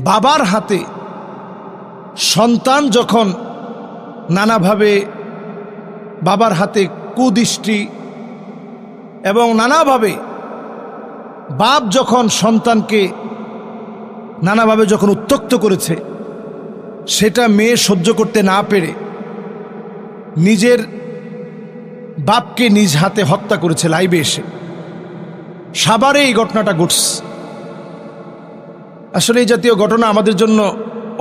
বাবার হাতে সন্তান যখন নানাভাবে বাবার হাতে কুদৃষ্টি এবং নানাভাবে বাপ যখন সন্তানকে নানাভাবে যখন উত্ত্যক্ত করেছে, সেটা মেয়ে সহ্য করতে না পেরে নিজের বাপকে নিজ হাতে হত্যা করেছে লাইভে এসে। সাভারে এই ঘটনাটা ঘটছে। আসলে এই জাতীয় ঘটনা আমাদের জন্য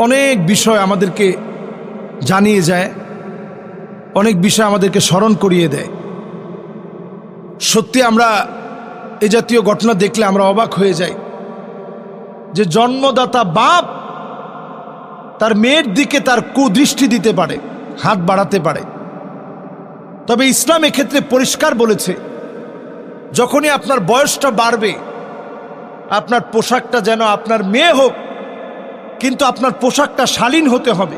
অনেক বিষয় আমাদেরকে জানিয়ে যায়, অনেক বিষয় আমাদেরকে স্মরণ করিয়ে দেয়। সত্যি আমরা এই জাতীয় ঘটনা দেখলে আমরা অবাক হয়ে যাই যে জন্মদাতা বাপ তার মেয়ের দিকে তার কুদৃষ্টি দিতে পারে, হাত বাড়াতে পারে। তবে ইসলাম এক্ষেত্রে পরিষ্কার বলেছে, যখনই আপনার বয়সটা বাড়বে, আপনার পোশাকটা যেন আপনার মেয়ে হোক, কিন্তু আপনার পোশাকটা শালীন হতে হবে।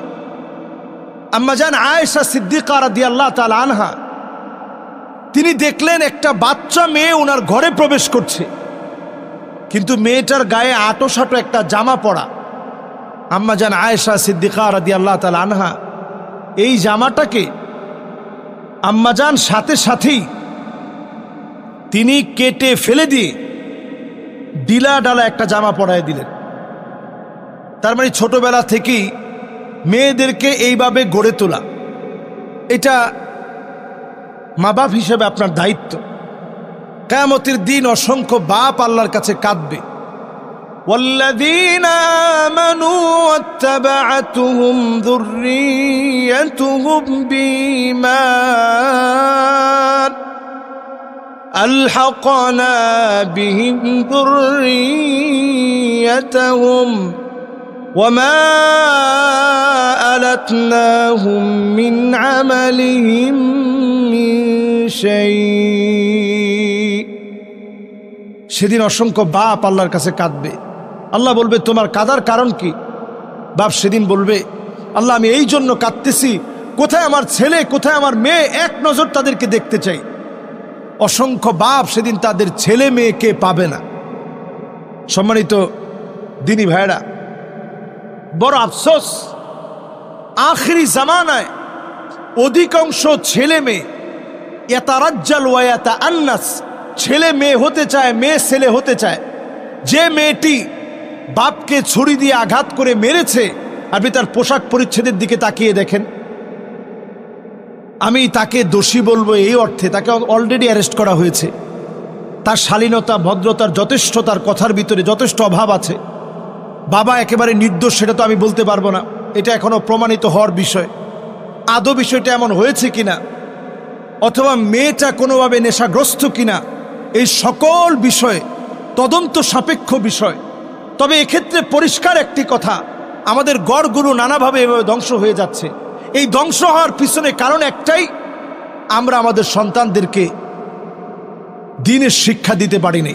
আম্মা জান আয়েশা সিদ্দিকা রাদিয়াল্লাহু তাআলা আনহা, তিনি দেখলেন একটা বাচ্চা মেয়ে ওনার ঘরে প্রবেশ করছে, কিন্তু মেয়েটার গায়ে আঁটোসাঁটো একটা জামা পরা। আম্মা জান আয়েশা সিদ্দিকা রাদিয়াল্লাহু তাআলা আনহা এই জামাটাকে আম্মাজান সাথে সাথেই তিনি কেটে ফেলে দিয়ে ডিলা ডালা একটা জামা পরায় দিলেন। তার মানে ছোটবেলা থেকেই মেয়েদেরকে এইভাবে গড়ে তোলা, এটা মা বাপ হিসেবে আপনার দায়িত্ব। কিয়ামতের দিন অসংখ্য বাপ আল্লাহর কাছে কাঁদবে। والذين آمنوا واتبعتهم ذريتهم بإيمان ألحقنا بهم ذريتهم وما ألتناهم من عملهم من شيء। সেদিন অসংখ্য বাপ আল্লাহর কাছে কাঁদবে। আল্লাহ বলবে, তোমার কাঁদার কারণ কি? বাপ সেদিন বলবে, আল্লাহ আমি এই জন্য কাঁদতেছি, কোথায় আমার ছেলে, কোথায় আমার মেয়ে, এক নজর তাদেরকে দেখতে চাই। অসংখ্য বাপ সেদিন তাদের ছেলে মেয়েকে পাবে না। সম্মানিত দিনী ভাইরা, বড় আফসোস, আখিরি জামানায় অধিকাংশ ছেলে মেয়ে ইয়াতারাজ্জাল ওয়া ইয়াতাআন্নাস, ছেলে মেয়ে হতে চায়, মেয়ে ছেলে হতে চায়। যে মেয়েটি বাপকে ছুরি দিয়ে আঘাত করে মেরেছে, আপনি তার পোশাক পরিচ্ছদের দিকে তাকিয়ে দেখেন। আমি তাকে দোষী বলবো এই অর্থে, তাকে অলরেডি অ্যারেস্ট করা হয়েছে। তার শালীনতা ভদ্রতার যথেষ্ট, তার কথার ভিতরে যথেষ্ট অভাব আছে। বাবা একেবারে নির্দোষ সেটা তো আমি বলতে পারবো না, এটা এখনো প্রমাণিত হওয়ার বিষয়। আদৌ বিষয়টা এমন হয়েছে কিনা, অথবা মেয়েটা কোনোভাবে নেশাগ্রস্ত কিনা, এই সকল বিষয় তদন্ত সাপেক্ষ বিষয়। তবে এক্ষেত্রে পরিষ্কার একটি কথা, আমাদের গড়গুলো নানাভাবে এভাবে ধ্বংস হয়ে যাচ্ছে। এই ধ্বংস হওয়ার পিছনে কারণ একটাই, আমরা আমাদের সন্তানদেরকে দ্বীনের শিক্ষা দিতে পারিনি।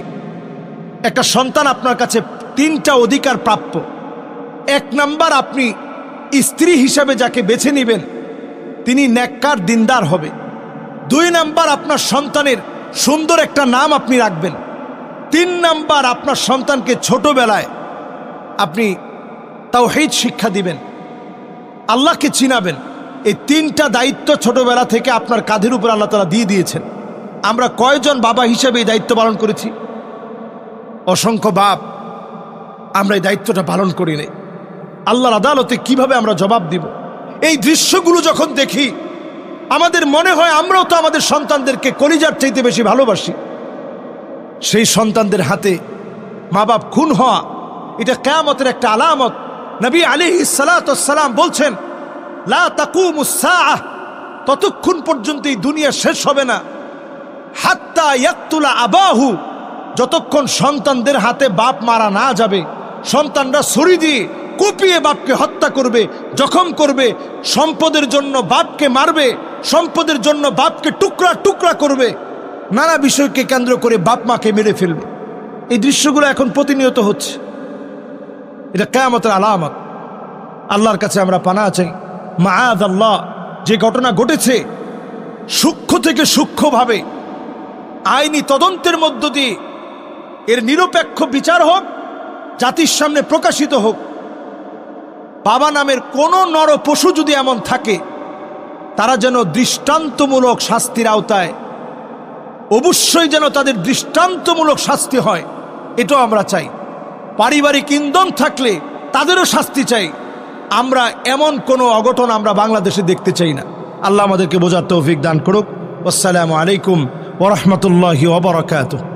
একটা সন্তান আপনার কাছে তিনটা অধিকার প্রাপ্য। এক নাম্বার, আপনি স্ত্রী হিসাবে যাকে বেছে নেবেন তিনি নেককার দিনদার হবে। দুই নাম্বার, আপনার সন্তানের সুন্দর একটা নাম আপনি রাখবেন। তিন নাম্বার, আপনার সন্তানকে ছোটবেলায় আপনি তাওহীদ শিক্ষা দিবেন, আল্লাহকে চিনাবেন। এই তিনটা দায়িত্ব ছোটবেলা থেকে আপনার কাঁধের উপর আল্লাহ তাআলা দিয়ে দিয়েছেন। আমরা কয়জন বাবা হিসেবে এই দায়িত্ব পালন করেছি? অসংখ্য বাপ আমরা এই দায়িত্বটা পালন করি নাই। আল্লাহর আদালতে কিভাবে আমরা জবাব দিব? এই দৃশ্যগুলো যখন দেখি আমাদের মনে হয় আমরাও তো আমাদের সন্তানদেরকে কলিজার চাইতে বেশি ভালোবাসি। সেই সন্তানদের হাতে মা বাপ খুন হওয়া, এটা কিয়ামতের একটা আলামত। নবী আলাইহিস সালাতু ওয়াস সালাম বলছেন, লা তাকুমুস সাআহ, ততক্ষণ পর্যন্ত এই দুনিয়া শেষ হবে না, হাত্তা ইয়াকতুলা আবাহু, যতক্ষণ সন্তানদের হাতে বাপ মারা না যাবে। সন্তানরা ছুরি দিয়ে কুপিয়ে বাপকে হত্যা করবে, জখম করবে, সম্পদের জন্য বাপকে মারবে, সম্পদের জন্য বাপকে টুকরা টুকরা করবে, নানা বিষয়কে কেন্দ্র করে বাপ মাকে মেরে ফেলবে। এই দৃশ্যগুলো এখন প্রতিনিয়ত হচ্ছে। এটা কিয়ামতের আলামত। আল্লাহর কাছে আমরা পানাহ চাই, মাআযাল্লাহ, যে ঘটনা ঘটেছে সূক্ষ্ম থেকে সূক্ষ্মভাবে আইনি তদন্তের মধ্য দিয়ে এর নিরপেক্ষ বিচার হোক, জাতির সামনে প্রকাশিত হোক। বাবা নামের কোনো নর পশু যদি এমন থাকে, তারা যেন দৃষ্টান্তমূলক শাস্তির আওতায়, অবশ্যই যেন তাদের দৃষ্টান্তমূলক শাস্তি হয়, এটাও আমরা চাই। পারিবারিক ইন্ধন থাকলে তাদেরও শাস্তি চাই। আমরা এমন কোনো অঘটন আমরা বাংলাদেশে দেখতে চাই না। আল্লাহ আমাদেরকে বোঝার তৌফিক দান করুক। আসসালামু আলাইকুম ওয়া রাহমাতুল্লাহি ওয়া বারাকাতুহু।